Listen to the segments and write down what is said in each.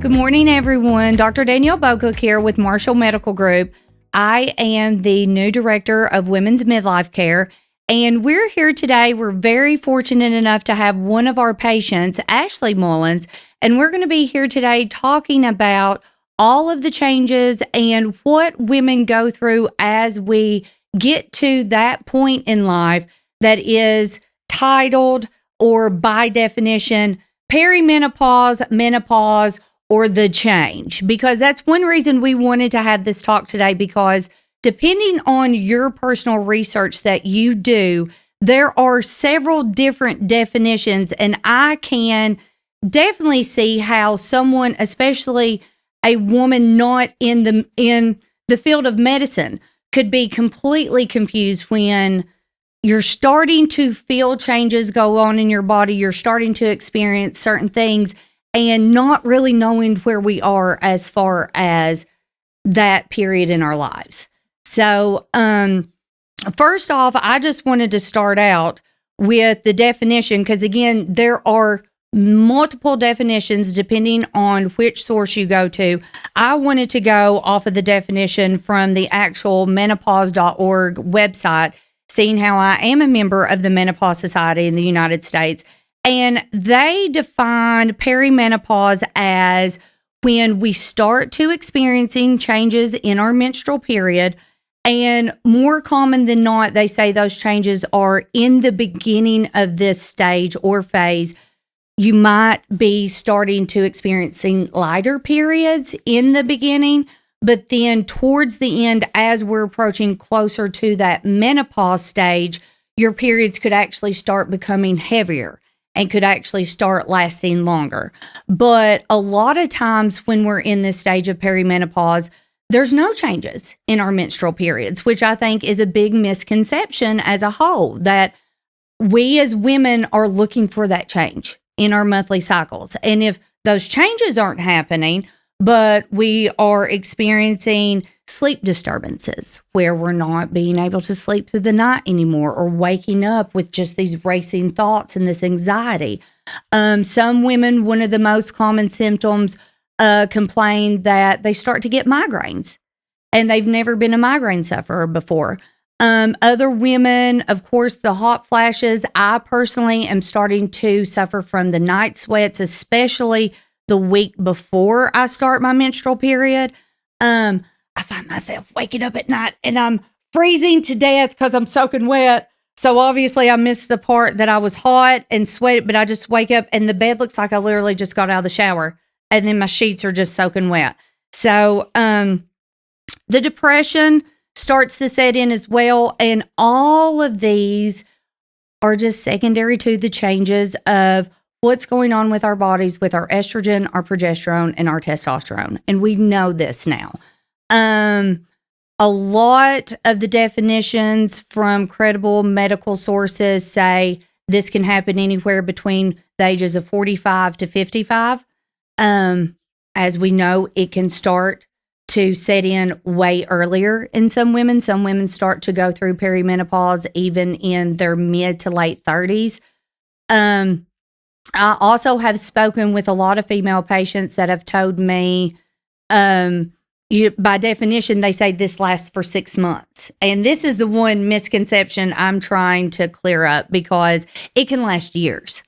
Good morning, everyone. Dr. Danielle Bocook here with Marshall Medical Group. I am the new director of Women's Midlife Care, and we're here today. We're very fortunate enough to have one of our patients, Ashley Mullins, and we're going to be here today talking about all of the changes and what women go through as we get to that point in life that is titled, or by definition, perimenopause, menopause, or the change. Because that's one reason we wanted to have this talk today, because depending on your personal research that you do, there are several different definitions, and I can definitely see how someone, especially a woman not in the field of medicine, could be completely confused when you're starting to feel changes go on in your body, you're starting to experience certain things, and not really knowing where we are as far as that period in our lives. So, first off, I just wanted to start out with the definition, because again, there are multiple definitions depending on which source you go to. I wanted to go off of the definition from the actual menopause.org website, seeing how I am a member of the Menopause Society in the United States. And they defined perimenopause as when we start to experiencing changes in our menstrual period. And more common than not, they say those changes are in the beginning of this stage or phase. You might be starting to experiencing lighter periods in the beginning, but then towards the end, as we're approaching closer to that menopause stage, your periods could actually start becoming heavier and could actually start lasting longer. But a lot of times when we're in this stage of perimenopause, there's no changes in our menstrual periods, which I think is a big misconception as a whole, that we as women are looking for that change in our monthly cycles. And if those changes aren't happening, but we are experiencing sleep disturbances where we're not being able to sleep through the night anymore, or waking up with just these racing thoughts and this anxiety. Some women, one of the most common symptoms, complain that they start to get migraines, and they've never been a migraine sufferer before. Other women, of course, the hot flashes. I personally am starting to suffer from the night sweats, especially the week before I start my menstrual period. I find myself waking up at night and I'm freezing to death because I'm soaking wet. So obviously I missed the part that I was hot and sweaty, but I just wake up and the bed looks like I literally just got out of the shower, and then my sheets are just soaking wet. So the depression starts to set in as well. And all of these are just secondary to the changes of what's going on with our bodies, with our estrogen, our progesterone, and our testosterone. And we know this now. A lot of the definitions from credible medical sources say this can happen anywhere between the ages of 45 to 55. As we know, it can start to set in way earlier in some women. Some women start to go through perimenopause even in their mid to late 30s. I also have spoken with a lot of female patients that have told me, by definition, they say this lasts for 6 months. And this is the one misconception I'm trying to clear up, because it can last years.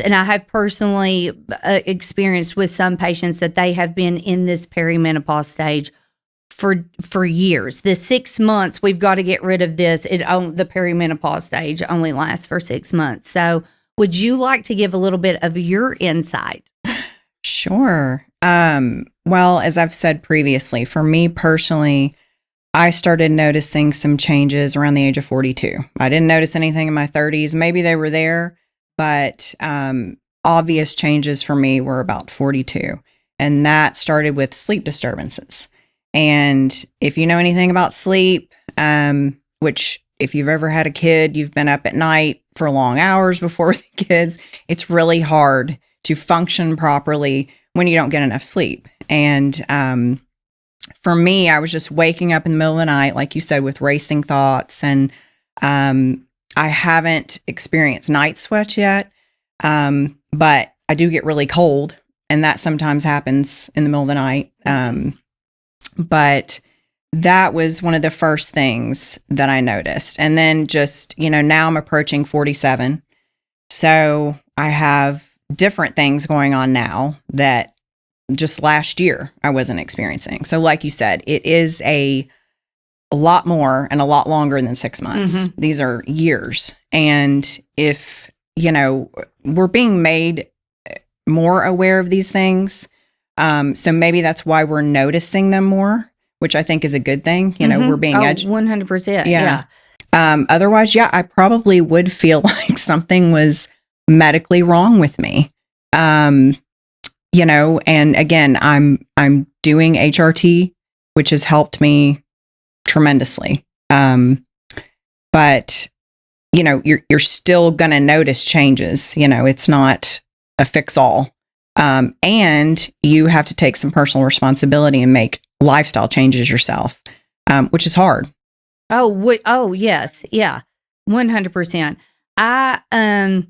And I have personally experienced with some patients that they have been in this perimenopause stage for years. The 6 months, we've got to get rid of this. The perimenopause stage only lasts for 6 months. So would you like to give a little bit of your insight? Sure. Well, as I've said previously, for me personally, I started noticing some changes around the age of 42. I didn't notice anything in my 30s. Maybe they were there, but obvious changes for me were about 42. And that started with sleep disturbances. And if you know anything about sleep, which if you've ever had a kid, you've been up at night for long hours before the kids, it's really hard to function properly when you don't get enough sleep. And for me, I was just waking up in the middle of the night, like you said, with racing thoughts. And I haven't experienced night sweats yet, but I do get really cold And that sometimes happens in the middle of the night. But that was one of the first things that I noticed. And then just, now I'm approaching 47. So I have different things going on now that just last year I wasn't experiencing. So like you said, it is a lot more and a lot longer than 6 months. These are years. And if, we're being made more aware of these things. So maybe that's why we're noticing them more, which I think is a good thing. We're being 100%. Yeah. Otherwise, I probably would feel like something was medically wrong with me. And again, I'm doing HRT, which has helped me tremendously. But you're still going to notice changes. It's not a fix all. And you have to take some personal responsibility and make lifestyle changes yourself, which is hard. Oh, yes. Yeah. 100%. And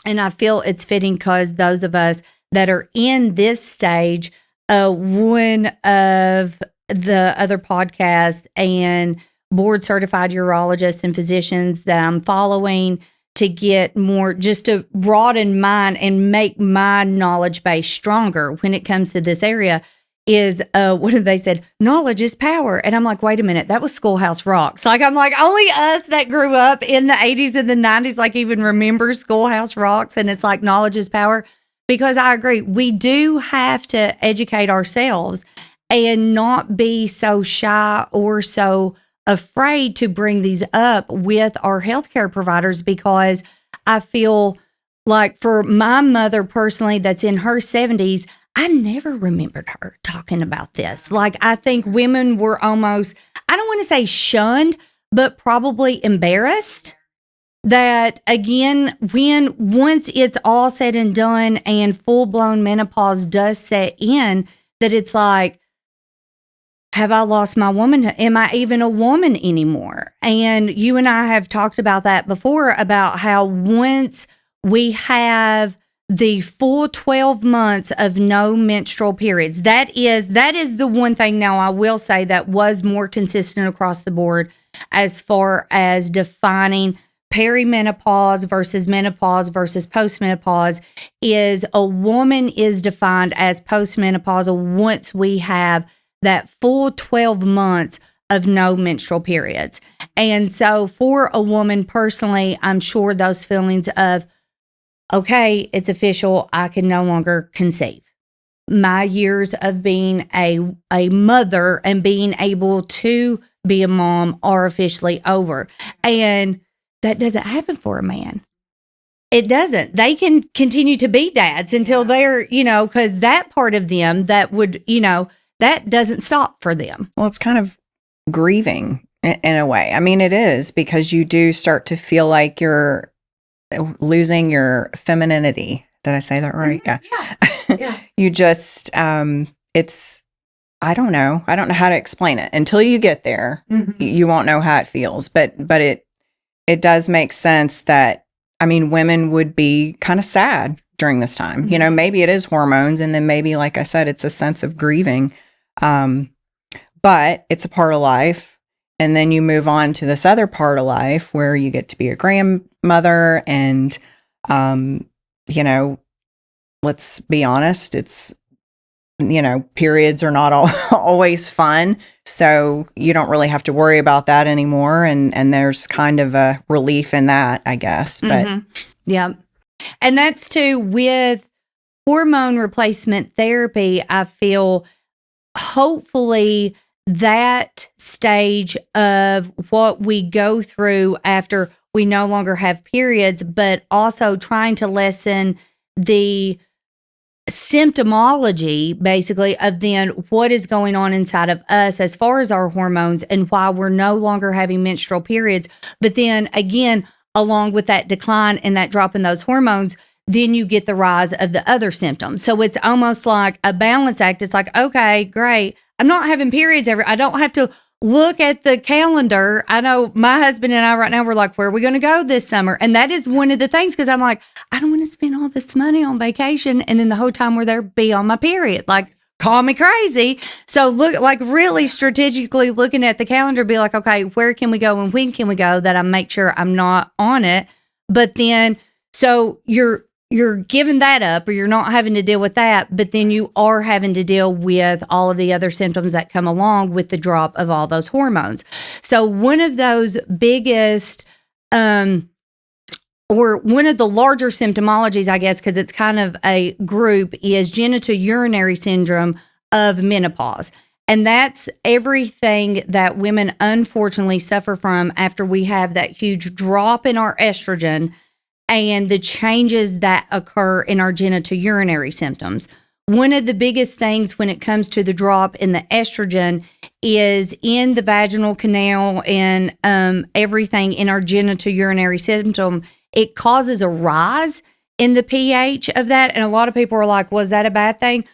I feel it's fitting because those of us that are in this stage, one of the other podcasts and board certified urologists and physicians that I'm following to get more, just to broaden mine and make my knowledge base stronger when it comes to this area is, what did they said? Knowledge is power. And I'm like, wait a minute, that was Schoolhouse Rocks. Like, I'm like, only us that grew up in the 80s and the 90s, like even remember Schoolhouse Rocks. And it's like, knowledge is power. Because I agree, we do have to educate ourselves and not be so shy or so afraid to bring these up with our healthcare providers, because I feel like for my mother personally, that's in her 70s, I never remembered her talking about this. Like, I think women were almost, I don't want to say shunned, but probably embarrassed. That again, once it's all said and done and full-blown menopause does set in, that it's like, have I lost my womanhood? Am I even a woman anymore? And you and I have talked about that before, about how once we have the full 12 months of no menstrual periods, that is the one thing now I will say that was more consistent across the board as far as defining perimenopause versus menopause versus postmenopause, is a woman is defined as postmenopausal once we have that full 12 months of no menstrual periods. And so for a woman personally, I'm sure those feelings of, okay, it's official, I can no longer conceive. My years of being a mother and being able to be a mom are officially over. And that doesn't happen for a man. It doesn't. They can continue to be dads until they're, because that part of them that would, that doesn't stop for them. Well, it's kind of grieving in a way. I mean, it is, because you do start to feel like you're losing your femininity. Did I say that right? Yeah. You just, it's, I don't know how to explain it. Until you get there, you won't know how it feels. But it does make sense that, I mean, women would be kind of sad during this time. Maybe it is hormones, and then maybe, like I said, it's a sense of grieving. But it's a part of life. And then you move on to this other part of life where you get to be a grandmother, and, let's be honest, it's, periods are not always fun. So you don't really have to worry about that anymore. And there's kind of a relief in that, I guess. But yeah. And that's too with hormone replacement therapy. I feel hopefully that stage of what we go through after we no longer have periods, but also trying to lessen the symptomology basically of then what is going on inside of us as far as our hormones and why we're no longer having menstrual periods. But then again, along with that decline and that drop in those hormones, then you get the rise of the other symptoms. So it's almost like a balance act. It's like, okay, great. I'm not having periods I don't have to look at the calendar. I know my husband and I right now, we're like, where are we going to go this summer? And that is one of the things, because I'm like, I don't want to spend all this money on vacation. And then the whole time we're there, be on my period. Like, call me crazy. So look, like really strategically looking at the calendar, be like, okay, where can we go and when can we go, that I make sure I'm not on it. But then, so you're giving that up, or you're not having to deal with that, but then you are having to deal with all of the other symptoms that come along with the drop of all those hormones. So one of those biggest, or one of the larger symptomologies, I guess, because it's kind of a group, is genitourinary syndrome of menopause. And that's everything that women unfortunately suffer from after we have that huge drop in our estrogen and the changes that occur in our genitourinary symptoms. One of the biggest things when it comes to the drop in the estrogen is in the vaginal canal and everything in our genitourinary symptom. It causes a rise in the pH of that. And a lot of people are like, was that a bad thing?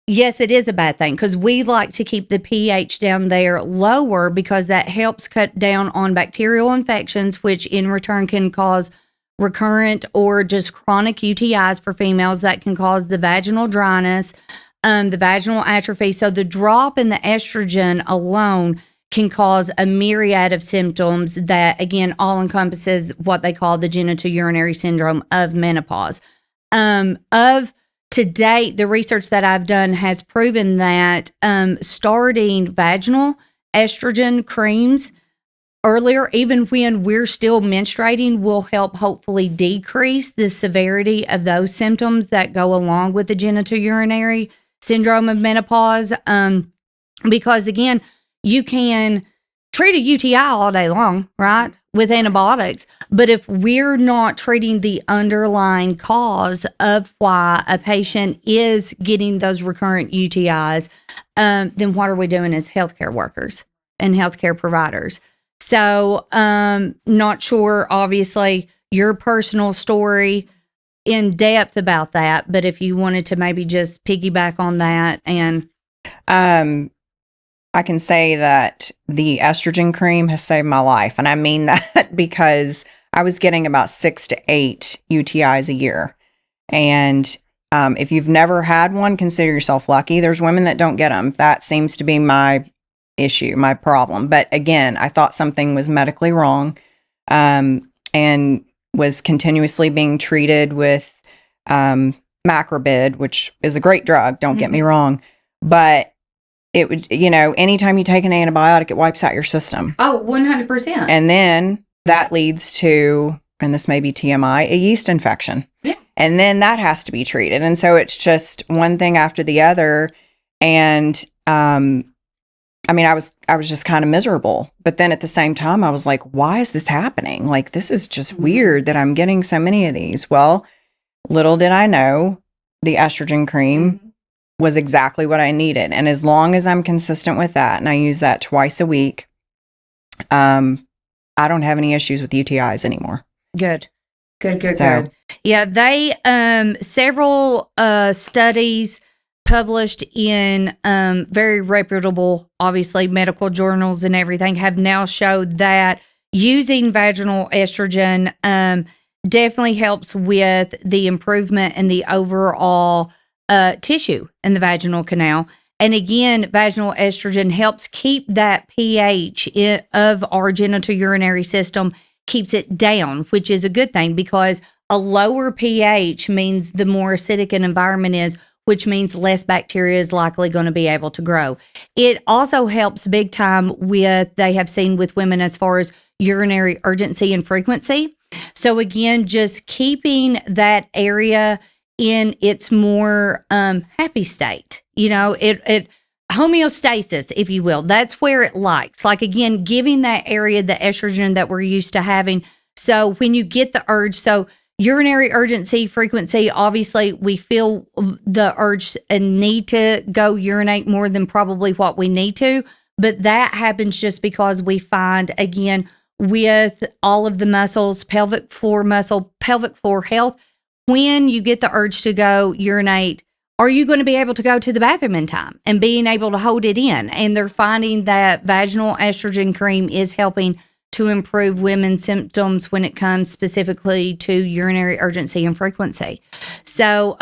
Yes, it is a bad thing, because we like to keep the pH down there lower, because that helps cut down on bacterial infections, which in return can cause recurrent or just chronic UTIs for females that can cause the vaginal dryness, the vaginal atrophy. So the drop in the estrogen alone can cause a myriad of symptoms that, again, all encompasses what they call the genitourinary syndrome of menopause. To date, the research that I've done has proven that starting vaginal estrogen creams earlier, even when we're still menstruating, will help hopefully decrease the severity of those symptoms that go along with the genitourinary syndrome of menopause. Because again, you can treat a UTI all day long, right, with antibiotics. But if we're not treating the underlying cause of why a patient is getting those recurrent UTIs, then what are we doing as healthcare workers and healthcare providers? So, not sure, obviously, your personal story in depth about that, but if you wanted to maybe just piggyback on that. And I can say that the estrogen cream has saved my life. And I mean that because I was getting about 6 to 8 UTIs a year. And if you've never had one, consider yourself lucky. There's women that don't get them. That seems to be my issue, my problem. But again, I thought something was medically wrong, and was continuously being treated with macrobid, which is a great drug, don't get me wrong. But it would, anytime you take an antibiotic, it wipes out your system. Oh, 100%. And then that leads to, and this may be TMI, a yeast infection. Yeah. And then that has to be treated. And so it's just one thing after the other. And I was just kind of miserable. But then at the same time, I was like, why is this happening? Like, this is just weird that I'm getting so many of these. Well, little did I know the estrogen cream was exactly what I needed. And as long as I'm consistent with that, and I use that twice a week, I don't have any issues with UTIs anymore. Good. Yeah, they, several studies published in very reputable, obviously, medical journals and everything have now showed that using vaginal estrogen definitely helps with the improvement in the overall tissue in the vaginal canal. And again, vaginal estrogen helps keep that pH of our genitourinary system, keeps it down, which is a good thing, because a lower pH means the more acidic an environment is, which means less bacteria is likely going to be able to grow. It also helps big time with, they have seen with women, as far as urinary urgency and frequency. So again, just keeping that area in its more happy state, it homeostasis, if you will. That's where it likes. Like, again, giving that area the estrogen that we're used to having. So when you get the urge, so urinary urgency, frequency, obviously we feel the urge and need to go urinate more than probably what we need to. But that happens just because we find, again, with all of the muscles, pelvic floor muscle, pelvic floor health, when you get the urge to go urinate are you going to be able to go to the bathroom in time and being able to hold it in? And they're finding that vaginal estrogen cream is helping to improve women's symptoms when it comes specifically to urinary urgency and frequency. So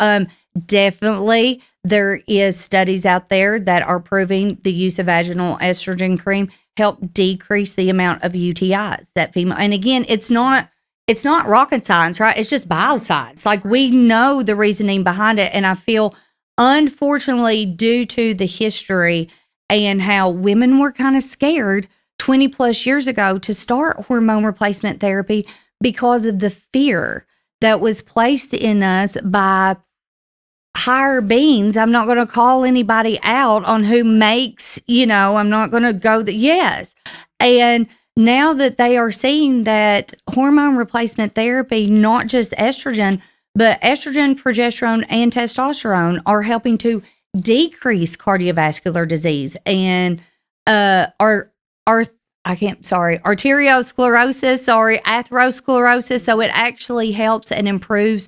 definitely there is studies out there that are proving the use of vaginal estrogen cream help decrease the amount of UTIs that female. And again, it's not rocket science, right? It's just bioscience. Like, we know the reasoning behind it. And I feel, unfortunately, due to the history and how women were kind of scared 20 plus years ago to start hormone replacement therapy because of the fear that was placed in us by higher beings. I'm not going to call anybody out on who makes, I'm not going to go yes. And now that they are seeing that hormone replacement therapy, not just estrogen, but estrogen, progesterone, and testosterone are helping to decrease cardiovascular disease and atherosclerosis. So it actually helps and improves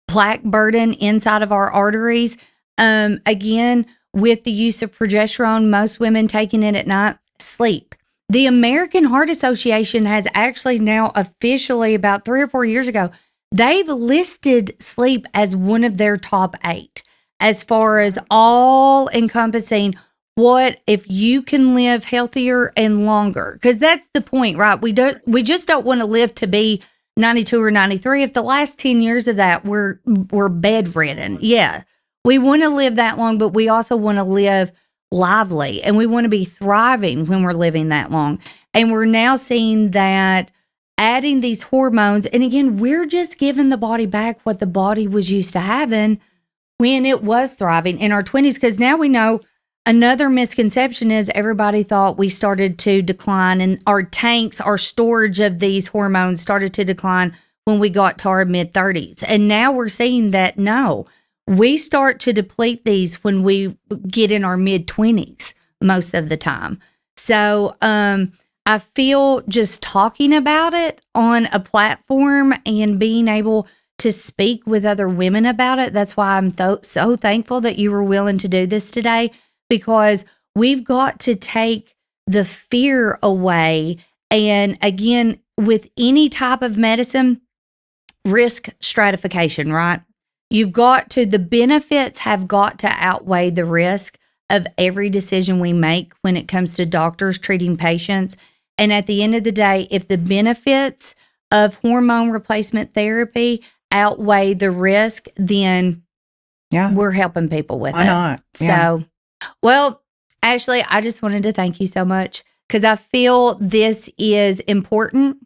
plaque burden inside of our arteries. Again, with the use of progesterone, most women taking it at night, sleep. The American Heart Association has actually now officially, about 3 or 4 years ago, they've listed sleep as one of their top 8 as far as all encompassing what if you can live healthier and longer. Because that's the point, right? We just don't want to live to be 92 or 93. If the last 10 years of that we're bedridden, yeah, we want to live that long, but we also want to live lively, and we want to be thriving when we're living that long. And we're now seeing that adding these hormones, and again, we're just giving the body back what the body was used to having when it was thriving in our 20s. Because now we know another misconception is everybody thought we started to decline, and our tanks, our storage of these hormones started to decline when we got to our mid-30s. And now we're seeing that no, we start to deplete these when we get in our mid-20s most of the time. So I feel just talking about it on a platform and being able to speak with other women about it, that's why I'm so thankful that you were willing to do this today, because we've got to take the fear away. And again, with any type of medicine, risk stratification, right? The benefits have got to outweigh the risk of every decision we make when it comes to doctors treating patients. And at the end of the day, if the benefits of hormone replacement therapy outweigh the risk, then we're helping people with it. Why not? Yeah. So, well, Ashley, I just wanted to thank you so much, because I feel this is important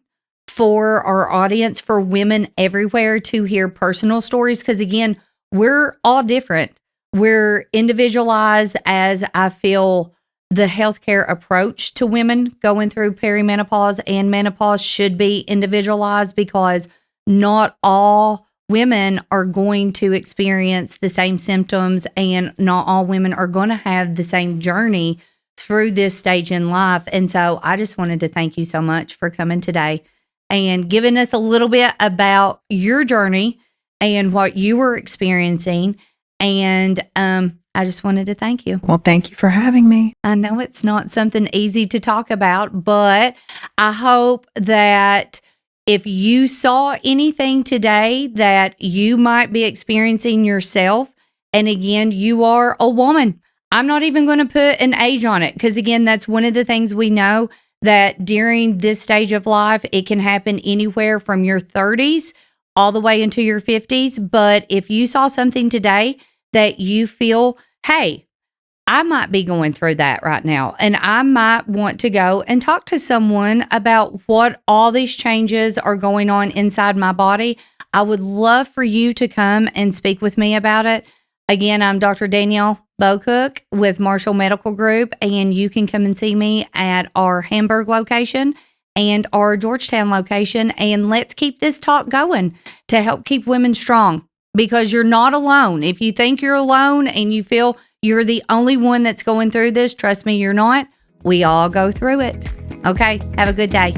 for our audience, for women everywhere, to hear personal stories. Because again, we're all different. We're individualized, as I feel the healthcare approach to women going through perimenopause and menopause should be individualized, because not all women are going to experience the same symptoms, and not all women are going to have the same journey through this stage in life. And so I just wanted to thank you so much for coming today and giving us a little bit about your journey and what you were experiencing. And I just wanted to thank you. Well, thank you for having me. I know it's not something easy to talk about, but I hope that if you saw anything today that you might be experiencing yourself, and again, you are a woman, I'm not even going to put an age on it, because again, that's one of the things we know, that during this stage of life, it can happen anywhere from your 30s all the way into your 50s. But if you saw something today that you feel, hey, I might be going through that right now, and I might want to go and talk to someone about what all these changes are going on inside my body, I would love for you to come and speak with me about it. Again, I'm Dr. Danielle Bocook with Marshall Medical Group, and you can come and see me at our Hamburg location and our Georgetown location. And let's keep this talk going to help keep women strong, because you're not alone. If you think you're alone and you feel you're the only one that's going through this, trust me, you're not. We all go through it. Okay, have a good day.